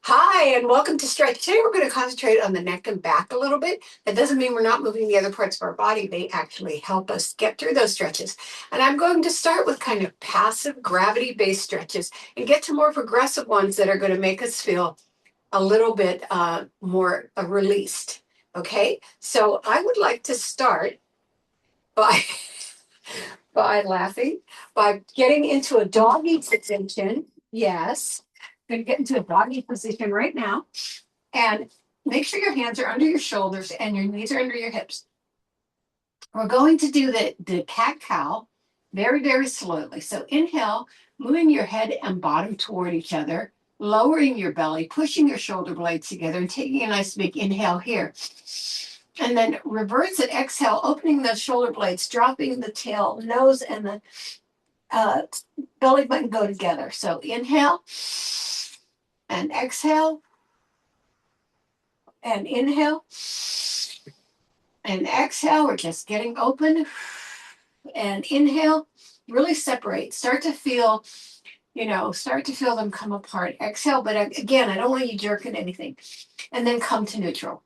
Hi, and welcome to Stretch. Today we're going to concentrate on the neck and back a little bit. That doesn't mean we're not moving the other parts of our body. They actually help us get through those stretches. And I'm going to start with kind of passive gravity-based stretches and get to more progressive ones that are going to make us feel a little bit more released. Okay, so I would like to start by by laughing, by getting into a doggy position. Yes, I'm going to get into a doggy position right now. And make sure your hands are under your shoulders and your knees are under your hips. We're going to do the cat cow very, very slowly. So inhale, moving your head and bottom toward each other, lowering your belly, pushing your shoulder blades together, and taking a nice big inhale here. And then reverse it, exhale, opening the shoulder blades, dropping the tail, nose, and the uh, belly button go together. So inhale and exhale and inhale and exhale. We're just getting open and inhale, really separate. Start to feel them come apart. Exhale, but again, I don't want you jerking anything. And then come to neutral.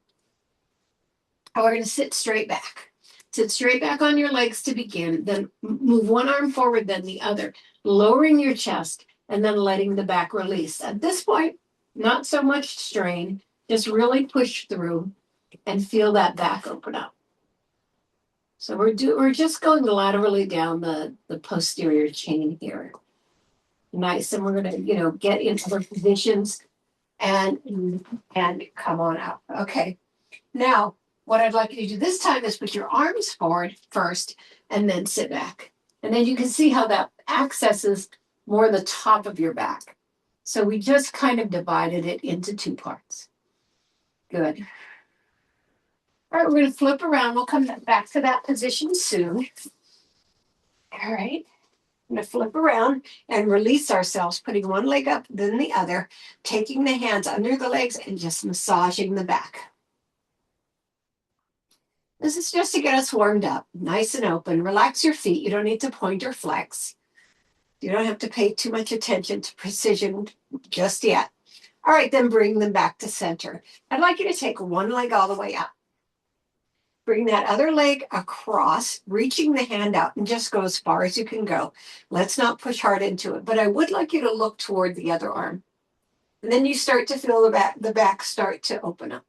And we're going to sit straight back. Sit straight back on your legs to begin. Then move one arm forward, then the other, lowering your chest and then letting the back release. At this point, not so much strain, just really push through and feel that back open up. So we're just going laterally down the posterior chain here. Nice. And we're gonna, get into the positions and come on out. Okay. Now, what I'd like you to do this time is put your arms forward first and then sit back. And then you can see how that accesses more the top of your back. So we just kind of divided it into two parts. Good. All right, we're going to flip around. We'll come back to that position soon. All right. I'm going to flip around and release ourselves, putting one leg up, then the other, taking the hands under the legs and just massaging the back. This is just to get us warmed up, nice and open. Relax your feet. You don't need to point or flex. You don't have to pay too much attention to precision just yet. All right, then bring them back to center. I'd like you to take one leg all the way up. Bring that other leg across, reaching the hand out, and just go as far as you can go. Let's not push hard into it, but I would like you to look toward the other arm. And then you start to feel the back start to open up.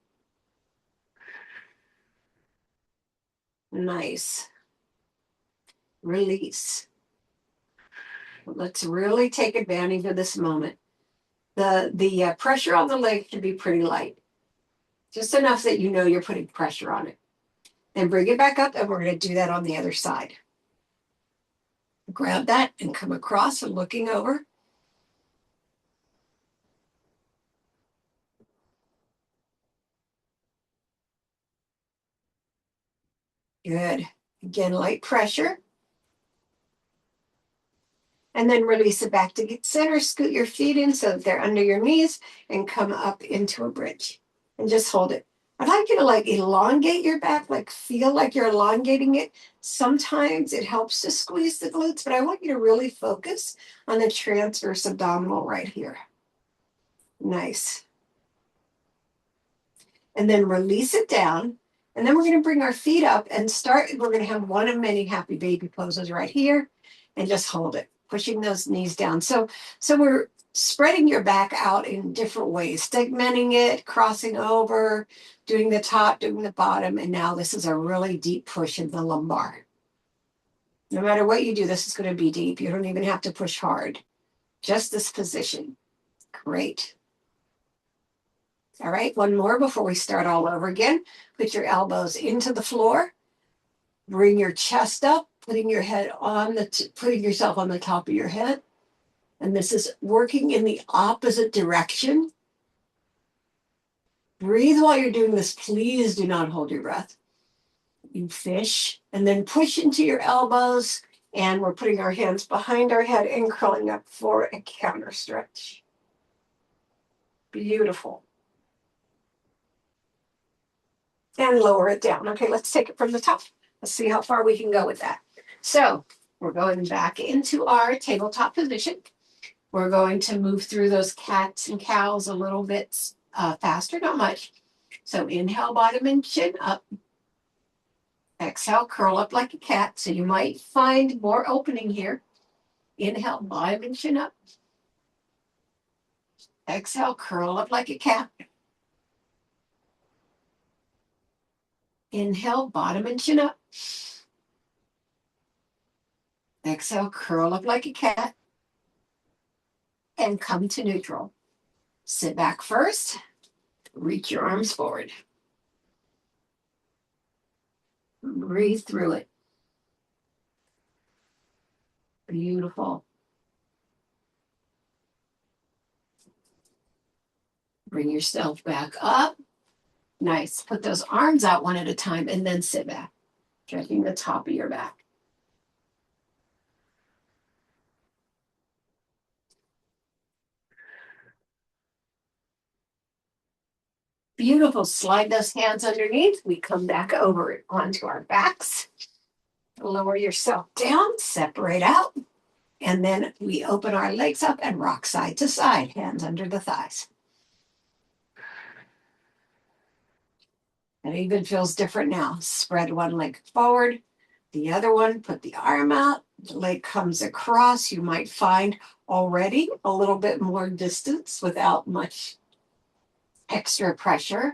Nice. Release. Let's really take advantage of this moment. The pressure on the leg should be pretty light, just enough that you know you're putting pressure on it. Then bring it back up, and we're going to do that on the other side. Grab that and come across and looking over. Good. Again, light pressure. And then release it back to get center. Scoot your feet in so that they're under your knees and come up into a bridge. And just hold it. I'd like you to elongate your back, feel like you're elongating it. Sometimes it helps to squeeze the glutes, but I want you to really focus on the transverse abdominal right here. Nice. And then release it down. And then we're going to bring our feet up and we're going to have one of many happy baby poses right here. And just hold it, pushing those knees down. So we're spreading your back out in different ways, segmenting it, crossing over, doing the top, doing the bottom. And now this is a really deep push in the lumbar. No matter what you do, this is going to be deep. You don't even have to push hard. Just this position. Great. All right, one more before we start all over again. Put your elbows into the floor. Bring your chest up, putting yourself on the top of your head. And this is working in the opposite direction. Breathe while you're doing this. Please do not hold your breath. You fish and then push into your elbows. And we're putting our hands behind our head and curling up for a counter stretch. Beautiful. And lower it down. Okay, let's take it from the top. Let's see how far we can go with that. So we're going back into our tabletop position. We're going to move through those cats and cows a little bit faster, not much. So inhale, bottom and chin up. Exhale, curl up like a cat. So you might find more opening here. Inhale, bottom and chin up. Exhale, curl up like a cat. Inhale, bottom and chin up. Exhale, curl up like a cat. And come to neutral. Sit back first. Reach your arms forward. Breathe through it. Beautiful. Bring yourself back up. Nice. Put those arms out one at a time and then sit back, stretching the top of your back. Beautiful. Slide those hands underneath. We come back over it onto our backs. Lower yourself down, separate out. And then we open our legs up and rock side to side, hands under the thighs. It even feels different now. Spread one leg forward, the other one, put the arm out, the leg comes across. You might find already a little bit more distance without much extra pressure.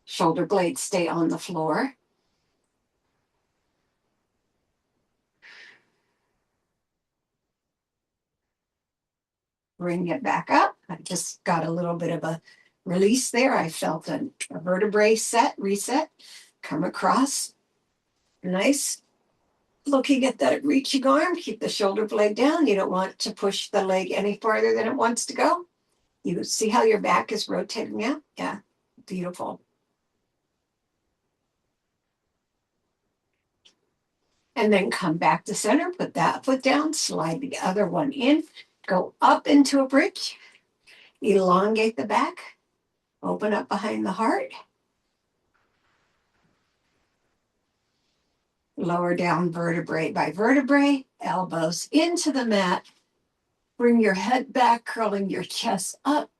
Shoulder blades stay on the floor. Bring it back up. I just got a little bit of a release there. I felt a vertebrae reset, come across. Nice. Looking at that reaching arm, keep the shoulder blade down. You don't want to push the leg any farther than it wants to go. You see how your back is rotating now? Yeah, beautiful. And then come back to center, put that foot down, slide the other one in, go up into a bridge, elongate the back, open up behind the heart, lower down vertebrae by vertebrae, elbows into the mat, bring your head back, curling your chest up.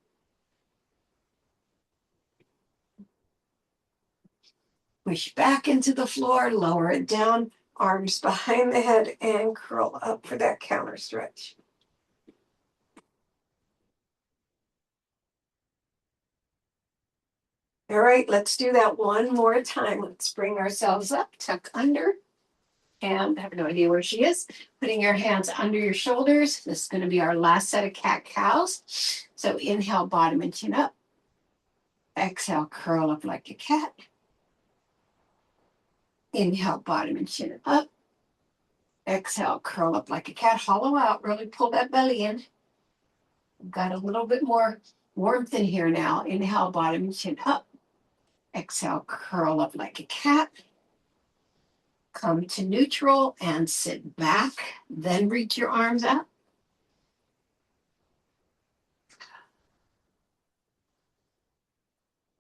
Push back into the floor, lower it down, arms behind the head, and curl up for that counter stretch. All right, let's do that one more time. Let's bring ourselves up, tuck under, and I have no idea where she is. Putting your hands under your shoulders. This is going to be our last set of cat-cows. So inhale, bottom and chin up. Exhale, curl up like a cat. Inhale, bottom and chin up. Exhale, curl up like a cat. Hollow out, really pull that belly in. Got a little bit more warmth in here now. Inhale, bottom and chin up. Exhale, curl up like a cat. Come to neutral and sit back. Then reach your arms out.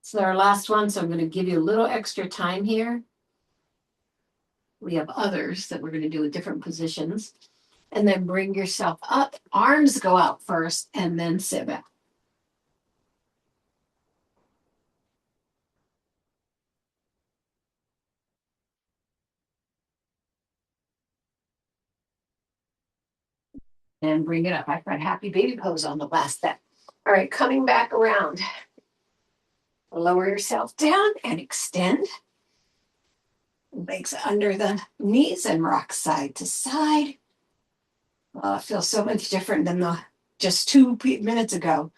So our last one, so I'm going to give you a little extra time here. We have others that we're going to do with different positions. And then bring yourself up. Arms go out first and then sit back. And bring it up. I've got happy baby pose on the last step. All right, coming back around. Lower yourself down and extend. Legs under the knees and rock side to side. Feels so much different than just 2 minutes ago.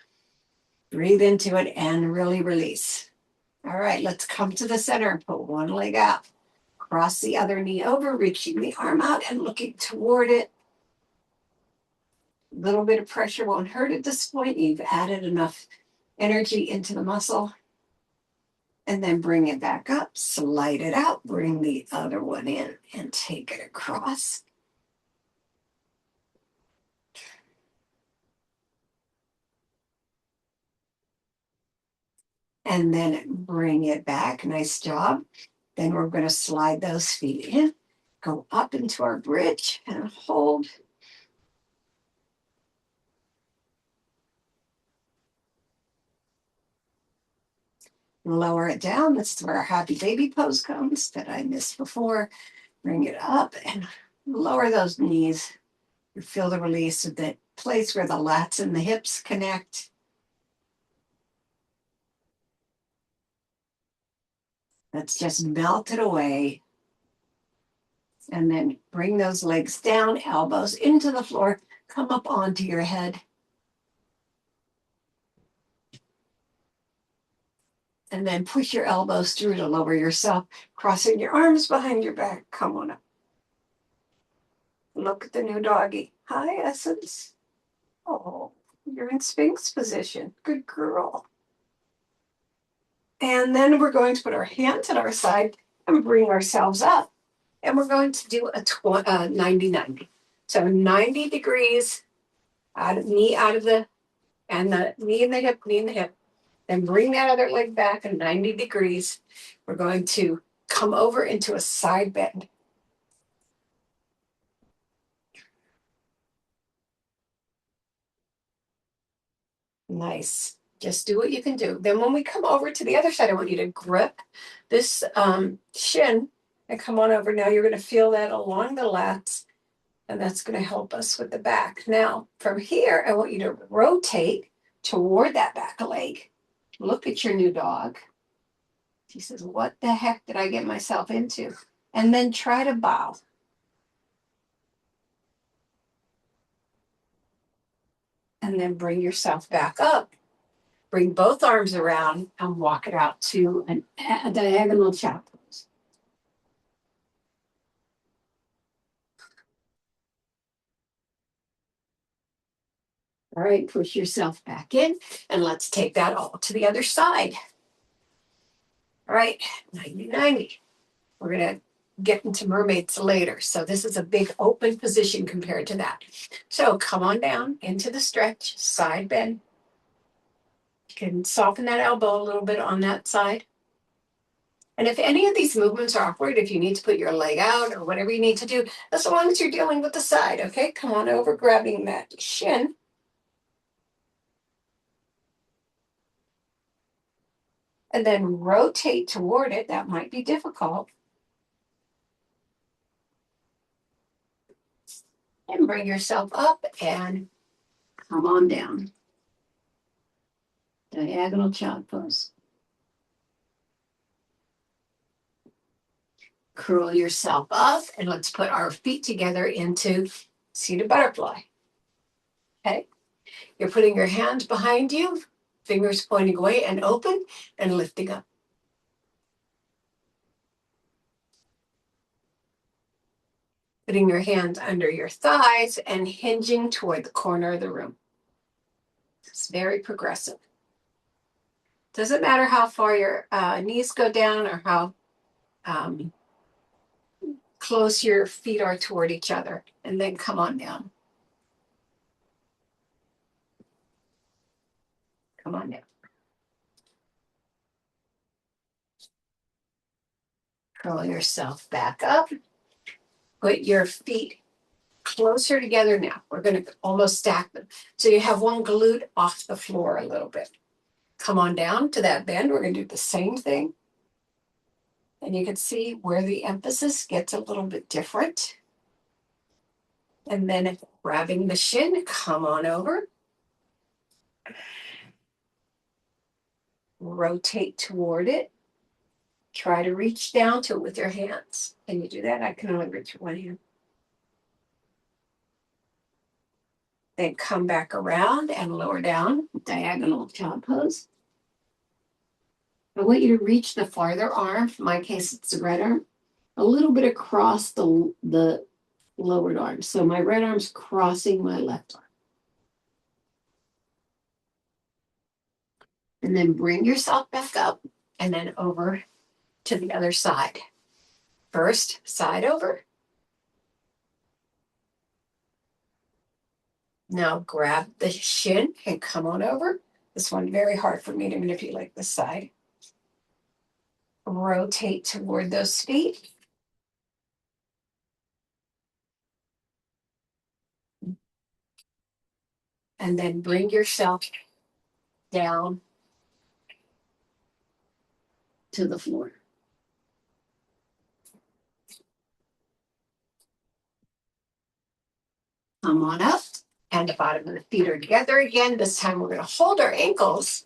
Breathe into it and really release. All right, let's come to the center. Put one leg out. Cross the other knee over, reaching the arm out and looking toward it. A little bit of pressure won't hurt at this point. You've added enough energy into the muscle. And then bring it back up, slide it out, bring the other one in and take it across. And then bring it back. Nice job. Then we're going to slide those feet in, go up into our bridge and hold. Lower it down. That's where our happy baby pose comes that I missed before. Bring it up and lower those knees. You feel the release of that place where the lats and the hips connect. Let's just melt it away. And then bring those legs down, elbows into the floor, come up onto your head. And then push your elbows through to lower yourself, crossing your arms behind your back. Come on up. Look at the new doggy. Hi, Essence. Oh, you're in Sphinx position. Good girl. And then we're going to put our hands at our side and bring ourselves up. And we're going to do a 90-90. So 90 degrees, knee out of the, and the knee in the hip, knee in the hip. Then bring that other leg back at 90 degrees. We're going to come over into a side bend. Nice. Just do what you can do. Then when we come over to the other side, I want you to grip this shin and come on over. Now you're going to feel that along the lats, and that's going to help us with the back. Now, from here, I want you to rotate toward that back leg. Look at your new dog. She says, what the heck did I get myself into? And then try to bow. And then bring yourself back up. Bring both arms around and walk it out to a diagonal chop pose. All right, push yourself back in, and let's take that all to the other side. All right, 90-90. We're going to get into mermaids later. So this is a big open position compared to that. So come on down into the stretch, side bend. You can soften that elbow a little bit on that side. And if any of these movements are awkward, if you need to put your leg out or whatever you need to do, as long as you're dealing with the side, okay? Come on over, grabbing that shin. And then rotate toward it. That might be difficult. And bring yourself up and come on down. Diagonal child pose. Curl yourself up and let's put our feet together into seated butterfly. Okay. You're putting your hands behind you, fingers pointing away and open and lifting up. Putting your hands under your thighs and hinging toward the corner of the room. It's very progressive. Doesn't matter how far your knees go down or how close your feet are toward each other, and then come on down. Come on down. Curl yourself back up. Put your feet closer together now. We're going to almost stack them. So you have one glute off the floor a little bit. Come on down to that bend. We're going to do the same thing. And you can see where the emphasis gets a little bit different. And then grabbing the shin, come on over. Rotate toward it. Try to reach down to it with your hands. Can you do that? I can only reach with one hand. Then come back around and lower down, diagonal child pose. I want you to reach the farther arm, in my case it's the right arm, a little bit across the lowered arm. So my right arm's crossing my left arm. And then bring yourself back up and then over to the other side. First, side over. Now grab the shin and come on over. This one very hard for me to manipulate this side. Rotate toward those feet. And then bring yourself down to the floor. Come on up, and the bottom of the feet are together again. This time we're going to hold our ankles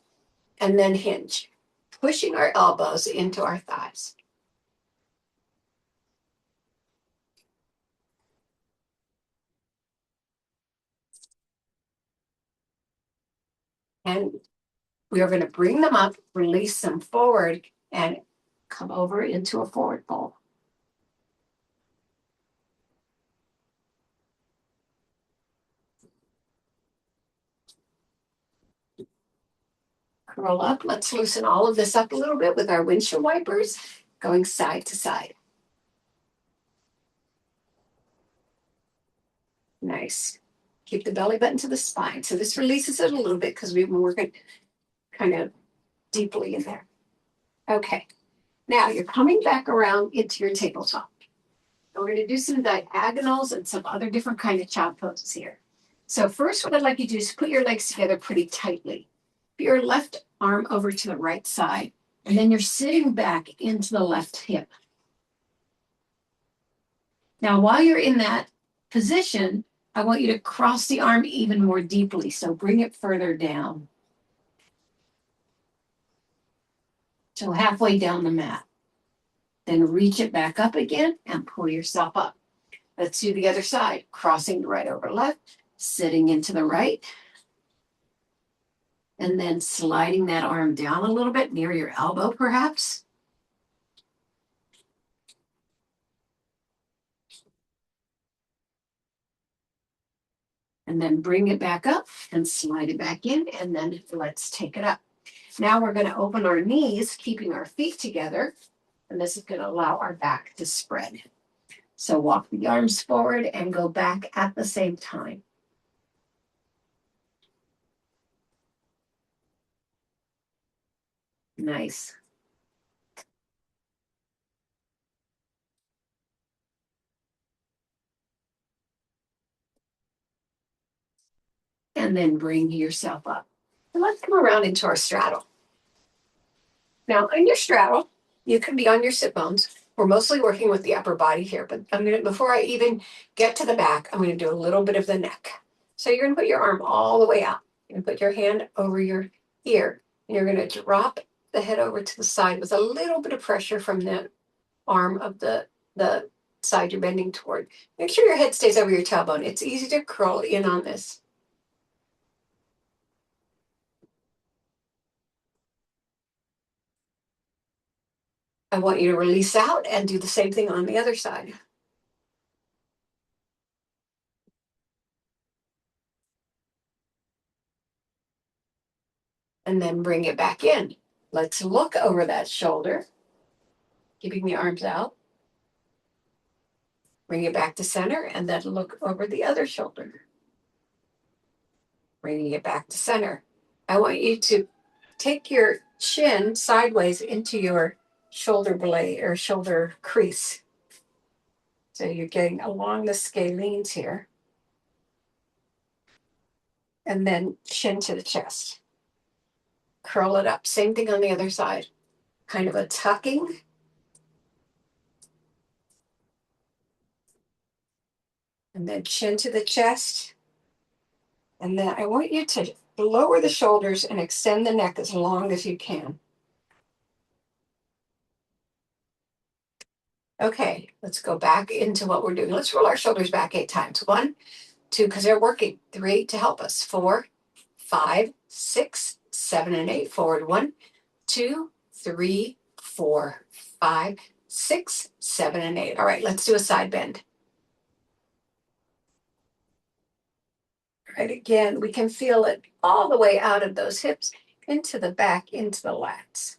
and then hinge, pushing our elbows into our thighs. And we are going to bring them up, release them forward, and come over into a forward fold. Curl up. Let's loosen all of this up a little bit with our windshield wipers, going side to side. Nice. Keep the belly button to the spine. So this releases it a little bit because we've been working kind of deeply in there. Okay. Now you're coming back around into your tabletop. We're going to do some diagonals and some other different kind of child poses here. So first, what I'd like you to do is put your legs together pretty tightly. Put your left arm over to the right side, and then you're sitting back into the left hip. Now, while you're in that position, I want you to cross the arm even more deeply. So bring it further down. So halfway down the mat. Then reach it back up again and pull yourself up. Let's do the other side. Crossing the right over left, sitting into the right, and then sliding that arm down a little bit near your elbow, perhaps. And then bring it back up and slide it back in, and then let's take it up. Now we're going to open our knees, keeping our feet together, and this is going to allow our back to spread. So walk the arms forward and go back at the same time. Nice. And then bring yourself up. And let's come around into our straddle. Now, in your straddle, you can be on your sit bones. We're mostly working with the upper body here, but before I even get to the back, I'm going to do a little bit of the neck. So you're going to put your arm all the way out. You're going to put your hand over your ear, and you're going to drop the head over to the side with a little bit of pressure from the arm of the side you're bending toward. Make sure your head stays over your tailbone. It's easy to curl in on this. I want you to release out and do the same thing on the other side. And then bring it back in. Let's look over that shoulder, keeping the arms out. Bring it back to center and then look over the other shoulder. Bringing it back to center. I want you to take your chin sideways into your shoulder blade or shoulder crease. So you're getting along the scalenes here. And then chin to the chest. Curl it up. Same thing on the other side. Kind of a tucking. And then chin to the chest. And then I want you to lower the shoulders and extend the neck as long as you can. Okay, let's go back into what we're doing. Let's roll our shoulders back 8 times. 1, 2, because they're working. 3 to help us. 4, 5, 6, 7, and 8. Forward. 1, 2, 3, 4, 5, 6, 7, and 8. All right, let's do a side bend. Right, again, we can feel it all the way out of those hips, into the back, into the lats.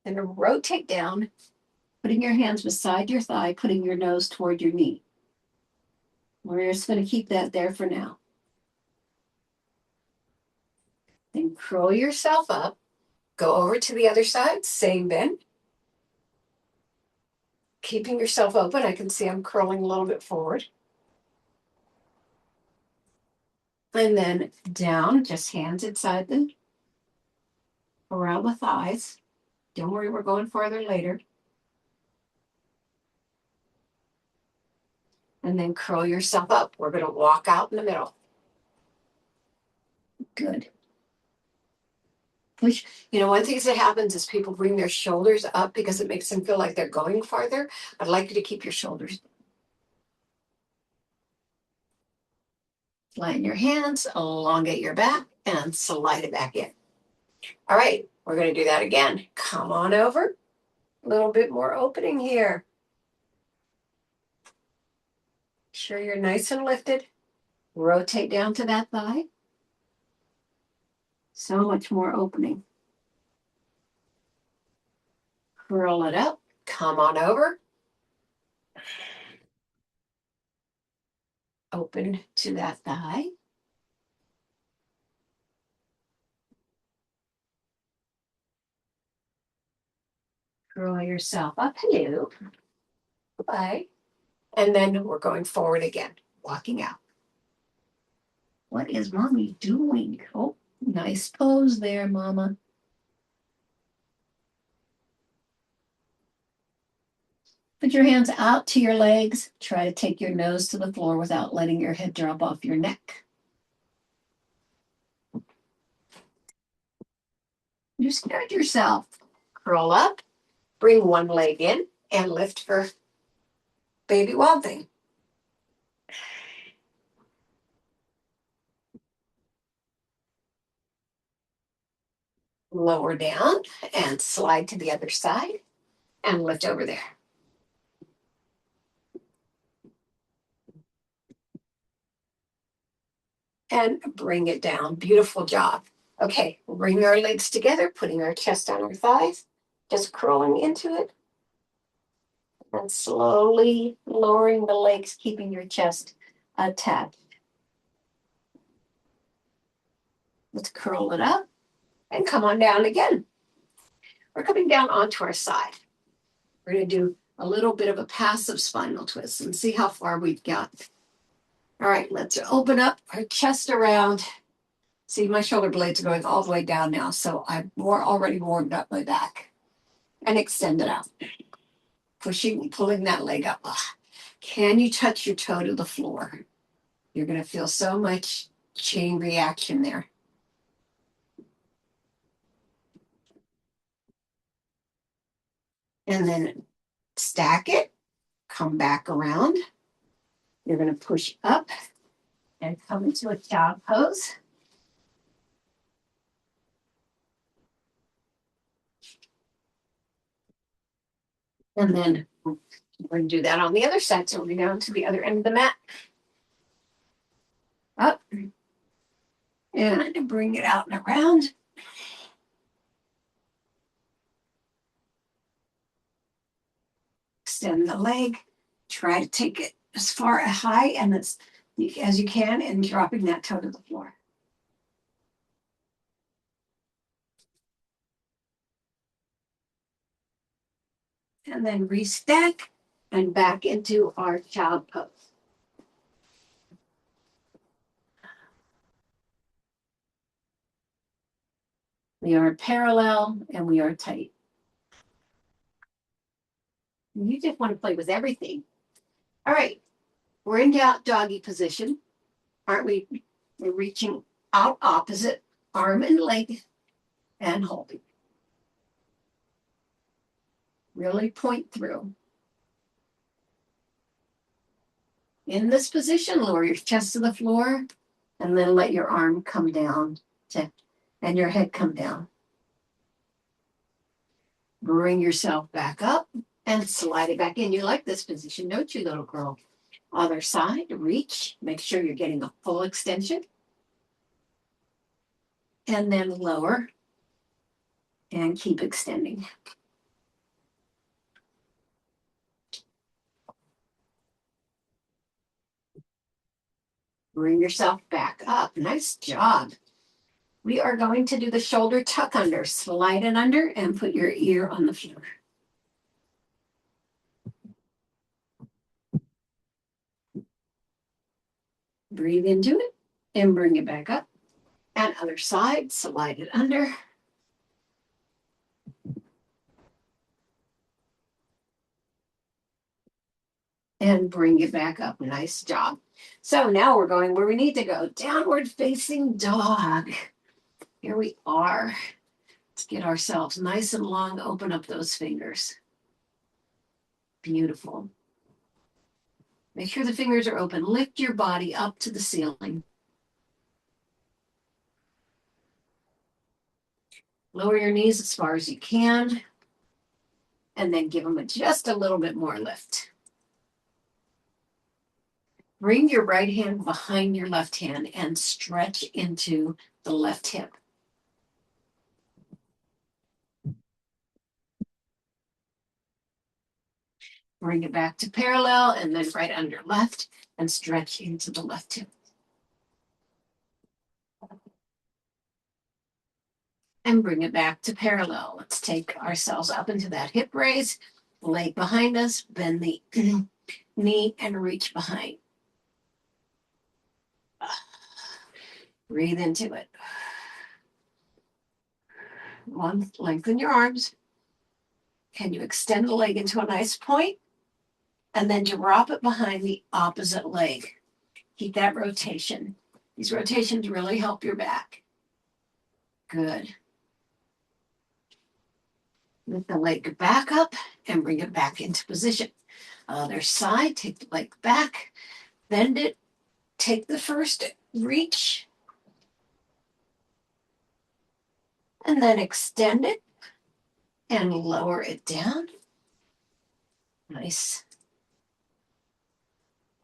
And rotate down, putting your hands beside your thigh, putting your nose toward your knee. We're just going to keep that there for now. Then curl yourself up, go over to the other side, same bend. Keeping yourself open, I can see I'm curling a little bit forward. And then down, just hands inside the around the thighs. Don't worry, we're going farther later. And then curl yourself up. We're going to walk out in the middle. Good. Which, one thing that happens is people bring their shoulders up because it makes them feel like they're going farther. I'd like you to keep your shoulders. Flatten your hands, elongate your back, and slide it back in. All right, we're going to do that again. Come on over. A little bit more opening here. Sure you're nice and lifted. Rotate down to that thigh. So much more opening. Curl it up. Come on over. Open to that thigh. Curl yourself up. Hello. Bye. And then we're going forward again, walking out. What is mommy doing? Oh, nice pose there, mama. Put your hands out to your legs. Try to take your nose to the floor without letting your head drop off your neck. You scared yourself. Curl up, bring one leg in, and lift for baby wild thing. Lower down and slide to the other side and lift over there. And bring it down. Beautiful job. Okay, bring our legs together, putting our chest on our thighs, just curling into it. And slowly lowering the legs, keeping your chest attached. Let's curl it up and come on down again. We're coming down onto our side. We're going to do a little bit of a passive spinal twist and see how far we've got. All right, let's open up our chest around. See, my shoulder blades are going all the way down now, so I've already warmed up my back. And extend it out. Pulling that leg up. Can you touch your toe to the floor? You're going to feel so much chain reaction there. And then stack it, come back around. You're going to push up and come into a child pose. And then we're going to do that on the other side. So we're down to the other end of the mat. Up. And bring it out and around. Extend the leg. Try to take it as far high and as you can and dropping that toe to the floor. And then restack and back into our child pose. We are parallel and we are tight. You just want to play with everything. All right, we're in doggy position, aren't we? We're reaching out opposite, arm and leg, and holding. Really point through. In this position, lower your chest to the floor, and then let your arm come down and your head come down. Bring yourself back up and slide it back in. You like this position, don't you, little girl? Other side, reach. Make sure you're getting a full extension. And then lower and keep extending. Bring yourself back up. Nice job. We are going to do the shoulder tuck under. Slide it under and put your ear on the floor. Breathe into it and bring it back up. And other side, slide it under. and bring it back up. Nice job. So now we're going where we need to go. Downward facing dog. Here we are. Let's get ourselves nice and long. Open up those fingers. Beautiful. Make sure the fingers are open. Lift your body up to the ceiling. Lower your knees as far as you can. And then give them just a little bit more lift. Bring your right hand behind your left hand and stretch into the left hip. Bring it back to parallel and then right under left and stretch into the left hip. And bring it back to parallel. Let's take ourselves up into that hip raise, leg behind us, bend the knee and reach behind. Breathe into it. One, lengthen your arms. Can you extend the leg into a nice point? And then drop it behind the opposite leg. Keep that rotation. These rotations really help your back. Good. Lift the leg back up and bring it back into position. Other side, take the leg back, bend it, take the first reach, and then extend it and lower it down. Nice.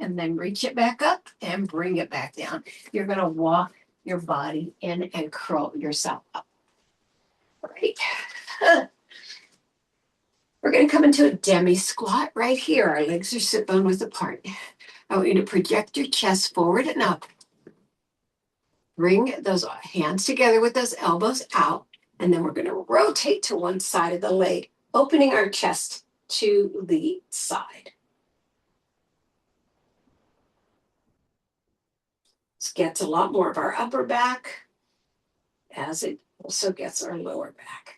And then reach it back up and bring it back down. You're going to walk your body in and curl yourself up. All right. We're going to come into a demi squat right here. Our legs are sit bone width apart. I want you to project your chest forward and up. Bring those hands together with those elbows out. And then we're going to rotate to one side of the leg, opening our chest to the side. This gets a lot more of our upper back as it also gets our lower back.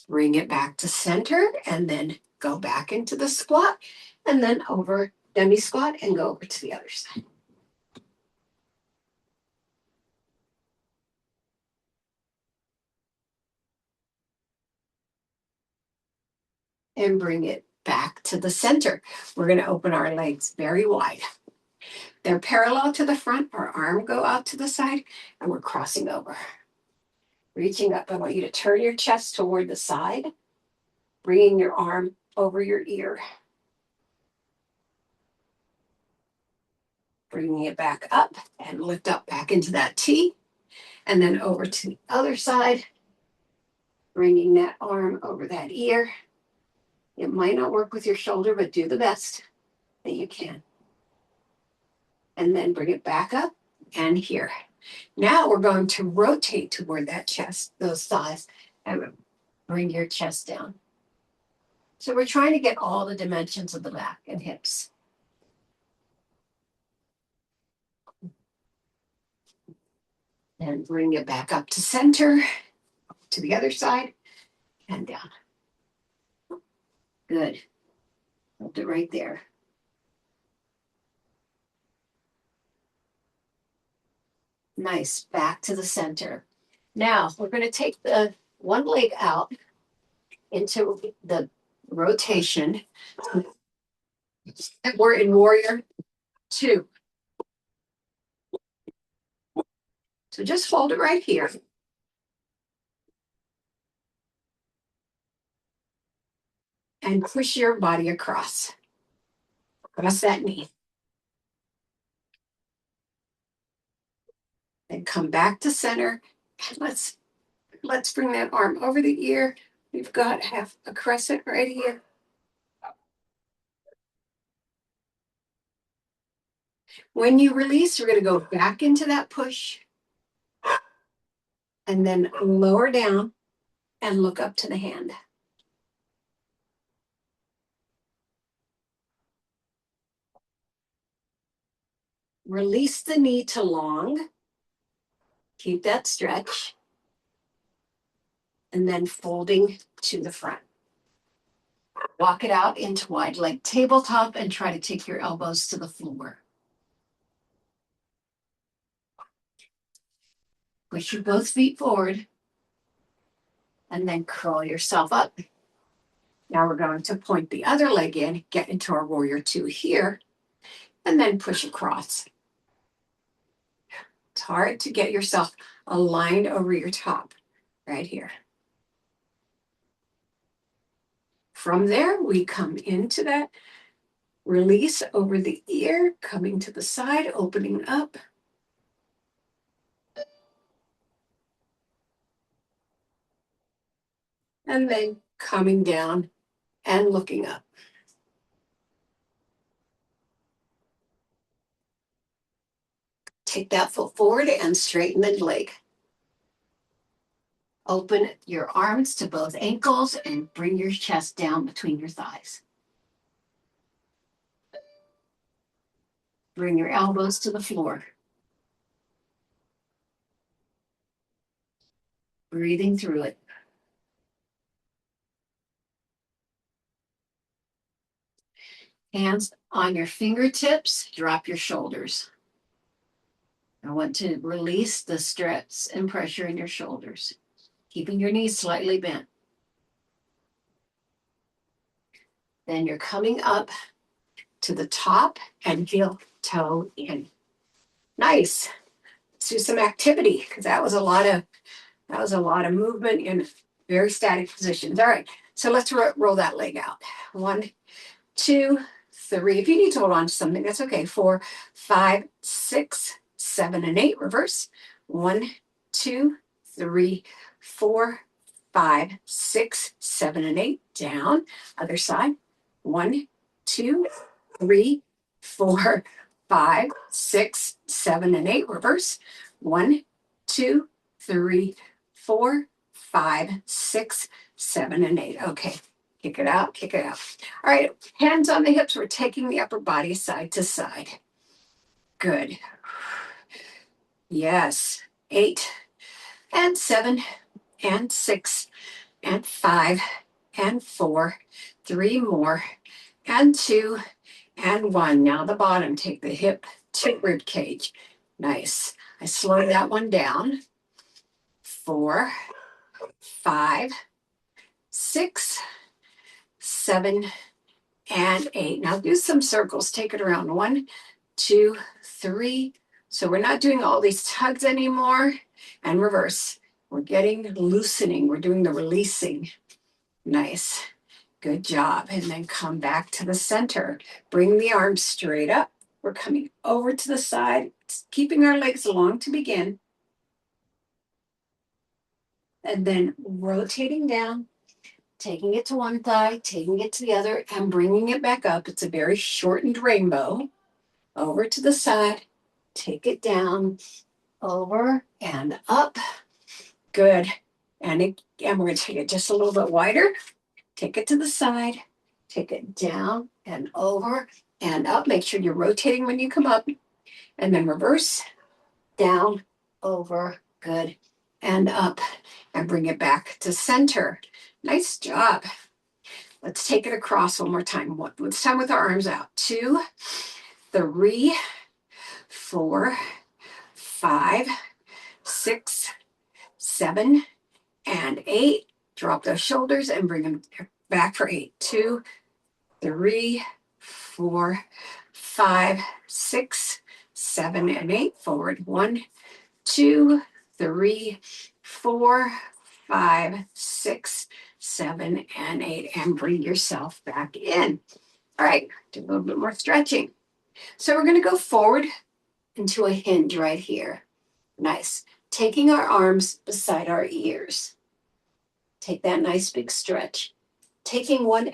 Bring it back to center and then go back into the squat and then over demi squat and go over to the other side. And bring it back to the center. We're going to open our legs very wide. They're parallel to the front. Our arm go out to the side and we're crossing over. Reaching up, I want you to turn your chest toward the side, bringing your arm over your ear. Bringing it back up and lift up back into that T. And then over to the other side, bringing that arm over that ear. It might not work with your shoulder, but do the best that you can. And then bring it back up and here. Now we're going to rotate toward that chest, those thighs, and bring your chest down. So we're trying to get all the dimensions of the back and hips. And bring it back up to center, to the other side, and down. Good. Hold it right there. Nice. Back to the center. Now we're going to take the one leg out into the rotation. And we're in warrior 2. So just hold it right here. And push your body across. Across that knee. Then come back to center. And let's bring that arm over the ear. We've got half a crescent right here. When you release, we're going to go back into that push. And then lower down and look up to the hand. Release the knee to long. Keep that stretch. And then folding to the front. Walk it out into wide leg tabletop and try to take your elbows to the floor. Push your both feet forward and then curl yourself up. Now we're going to point the other leg in, get into our warrior two here, and then push across. It's hard to get yourself aligned over your top right here. From there, we come into that release over the ear, coming to the side, opening up. And then coming down and looking up. Take that foot forward and straighten the leg. Open your arms to both ankles and bring your chest down between your thighs. Bring your elbows to the floor. Breathing through it. Hands on your fingertips, drop your shoulders. I want to release the stress and pressure in your shoulders, keeping your knees slightly bent. Then you're coming up to the top and heel toe in. Nice. Let's do some activity because that was a lot of movement in very static positions. All right, so let's roll that leg out. 1, 2, 3. If you need to hold on to something, that's okay. 4, 5, 6, 7, and 8. Reverse. 1, 2, 3, 4, 5, 6, 7, and 8. Down. Other side. 1, 2, 3, 4, 5, 6, 7, and 8. Reverse. 1, 2, 3, 4, 5, 6, 7, and 8. Okay. Kick it out, kick it out. All right, hands on the hips. We're taking the upper body side to side. Good. Yes. 8 and 7 and 6 and 5 and 4. 3 more and 2 and 1. Now the bottom. Take the hip to rib cage. Nice. I slowed that one down. 4, 5, 6, 7, and 8. Now do some circles. Take it around. 1, 2, 3. So we're not doing all these tugs anymore. And reverse. We're getting loosening. We're doing the releasing. Nice. Good job. And then come back to the center. Bring the arms straight up. We're coming over to the side, keeping our legs long to begin. And then rotating down, taking it to one thigh, taking it to the other, and bringing it back up. It's a very shortened rainbow. Over to the side, take it down, over and up. Good. And we're going to take it just a little bit wider. Take it to the side, take it down and over and up. Make sure you're rotating when you come up. And then reverse, down, over, good, and up. And bring it back to center. Nice job. Let's take it across one more time. This time with our arms out. 2, 3, 4, 5, 6, 7, and 8. Drop those shoulders and bring them back for 8. 2, 3, 4, 5, 6, 7, and 8. Forward. 1, 2, 3, 4, 5, 6, 7, and 8. And bring yourself back in. All right, do a little bit more stretching. So we're going to go forward into a hinge right here. Nice. Taking our arms beside our ears. Take that nice big stretch. Taking one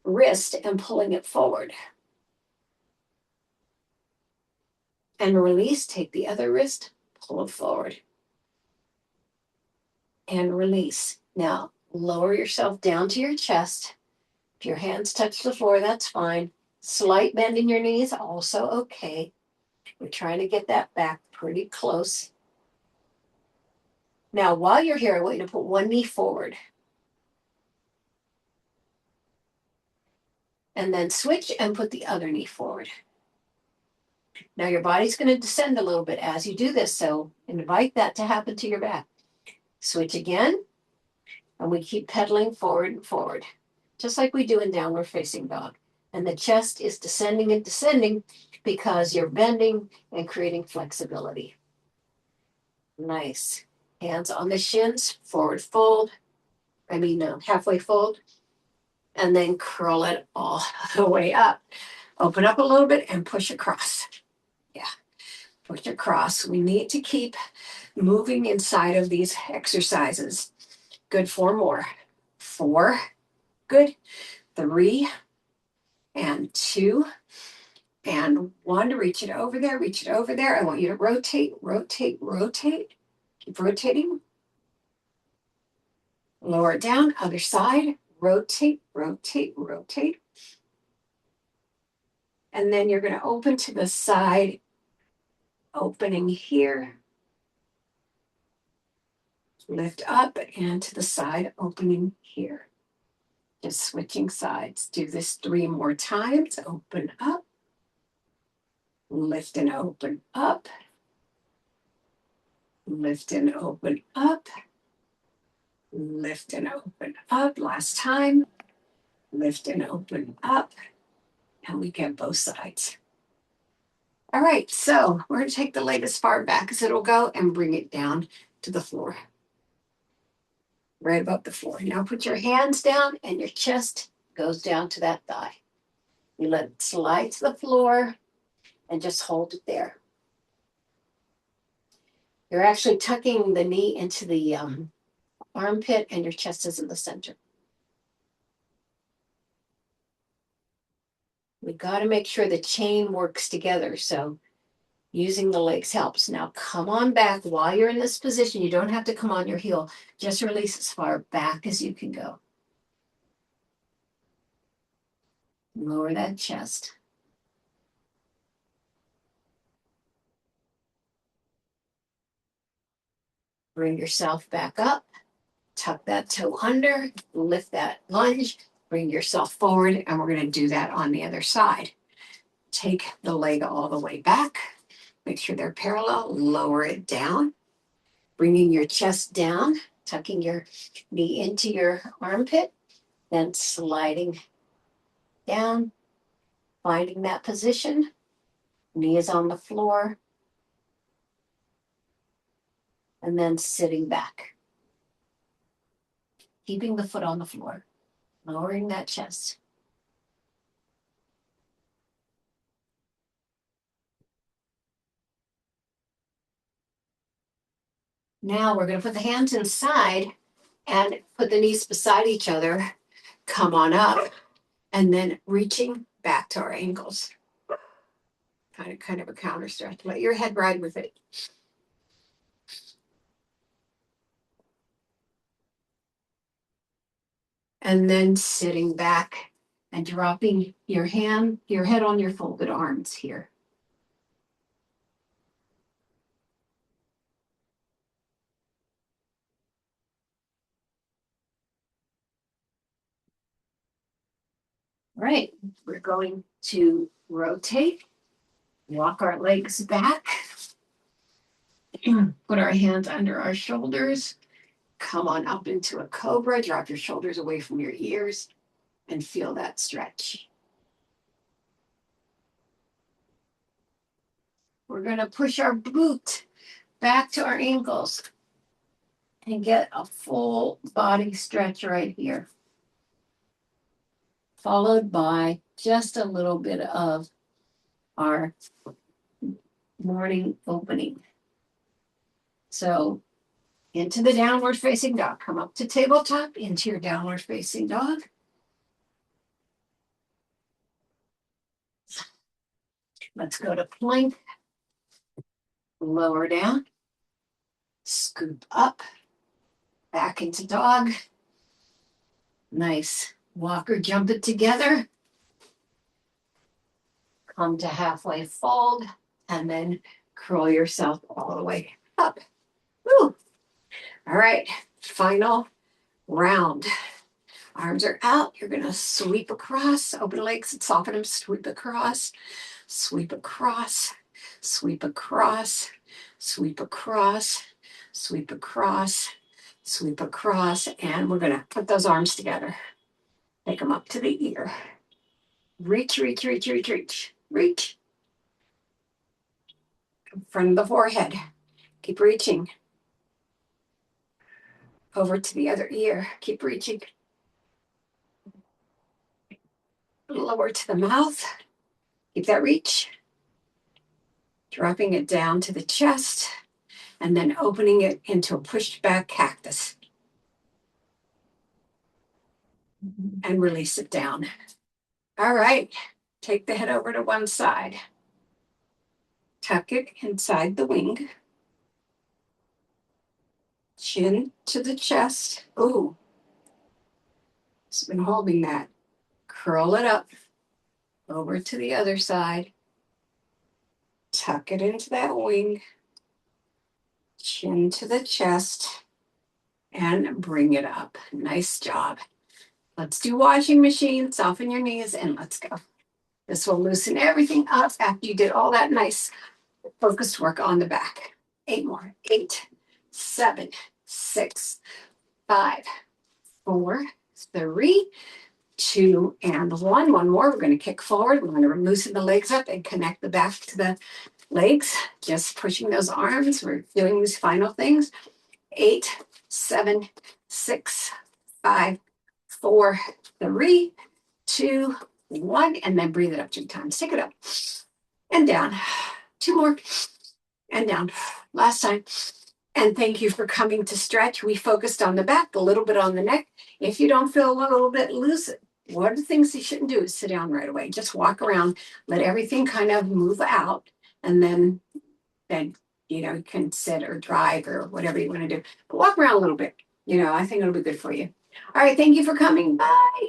wrist and pulling it forward. And release. Take the other wrist, pull it forward. And release. Now, lower yourself down to your chest. If your hands touch the floor, that's fine. Slight bend in your knees, also okay. We're trying to get that back pretty close. Now, while you're here, I want you to put one knee forward. and then switch and put the other knee forward. Now your body's going to descend a little bit as you do this, so invite that to happen to your back. Switch again, and we keep pedaling forward and forward, just like we do in downward facing dog. And the chest is descending and descending because you're bending and creating flexibility. Nice. Hands on the shins, forward fold. Halfway fold, and then curl it all the way up. Open up a little bit and push across. Yeah, push across. We need to keep moving inside of these exercises. Good, 4 more. 4, good. 3, and 2, and 1. Reach it over there, reach it over there. I want you to rotate, rotate, rotate. Keep rotating. Lower it down, other side. Rotate, rotate, rotate. And then you're going to open to the side, opening here. Lift up and to the side, opening here. Just switching sides. Do this 3 more times. Open up. Lift and open up. Lift and open up. Lift and open up. Last time. Lift and open up. And we get both sides. All right, so we're going to take the leg as far back as it'll go and bring it down to the floor. Right above the floor. Now put your hands down and your chest goes down to that thigh. You let it slide to the floor and just hold it there. You're actually tucking the knee into the armpit and your chest is in the center. We got to make sure the chain works together. So using the legs helps. Now come on back while you're in this position. You don't have to come on your heel. Just release as far back as you can go. Lower that chest. Bring yourself back up. Tuck that toe under. Lift that lunge. Bring yourself forward. And we're going to do that on the other side. Take the leg all the way back. Make sure they're parallel. Lower it down. Bringing your chest down. Tucking your knee into your armpit. Then sliding down. Finding that position. Knee is on the floor. And then sitting back. Keeping the foot on the floor. Lowering that chest. Now we're going to put the hands inside and put the knees beside each other. Come on up. And then reaching back to our ankles. Kind of a counter stretch. Let your head ride with it. And then sitting back and dropping your head on your folded arms here. All right, we're going to rotate, walk our legs back, put our hands under our shoulders, come on up into a cobra, drop your shoulders away from your ears, and feel that stretch. We're going to push our boot back to our ankles and get a full body stretch right here, followed by just a little bit of our morning opening. So into the downward facing dog. Come up to tabletop, into your downward facing dog. Let's go to plank. Lower down. Scoop up. Back into dog. Nice. Walk or jump it together. Come to halfway fold. And then curl yourself all the way up. Woo. All right. Final round. Arms are out. You're going to sweep across, open legs and soften them, sweep across, sweep across, sweep across, sweep across, sweep across, sweep across. And we're going to put those arms together. Take them up to the ear. Reach, reach, reach, reach, reach, reach. In front of the forehead. Keep reaching. Over to the other ear. Keep reaching. Lower to the mouth. Keep that reach. Dropping it down to the chest and then opening it into a pushed back cactus. And release it down. All right. Take the head over to one side. Tuck it inside the wing. Chin to the chest. Ooh. It's been holding that. Curl it up. Over to the other side. Tuck it into that wing. Chin to the chest. And bring it up. Nice job. Let's do washing machine. Soften your knees and let's go. This will loosen everything up after you did all that nice focused work on the back. 8 more. 8, 7, 6, 5, 4, 3, 2, and 1. One more. We're going to kick forward. We're going to loosen the legs up and connect the back to the legs. Just pushing those arms. We're doing these final things. 8, 7, 6, 5, 4, 3, 2, 1. And then breathe it up 3 times. Take it up and down. 2 more. And down. Last time. And thank you for coming to stretch. We focused on the back, a little bit on the neck. If you don't feel a little bit loose, what are the things you shouldn't do is sit down right away. Just walk around, let everything kind of move out, and then you can sit or drive or whatever you want to do. But walk around a little bit. I think it'll be good for you. All right, thank you for coming. Bye.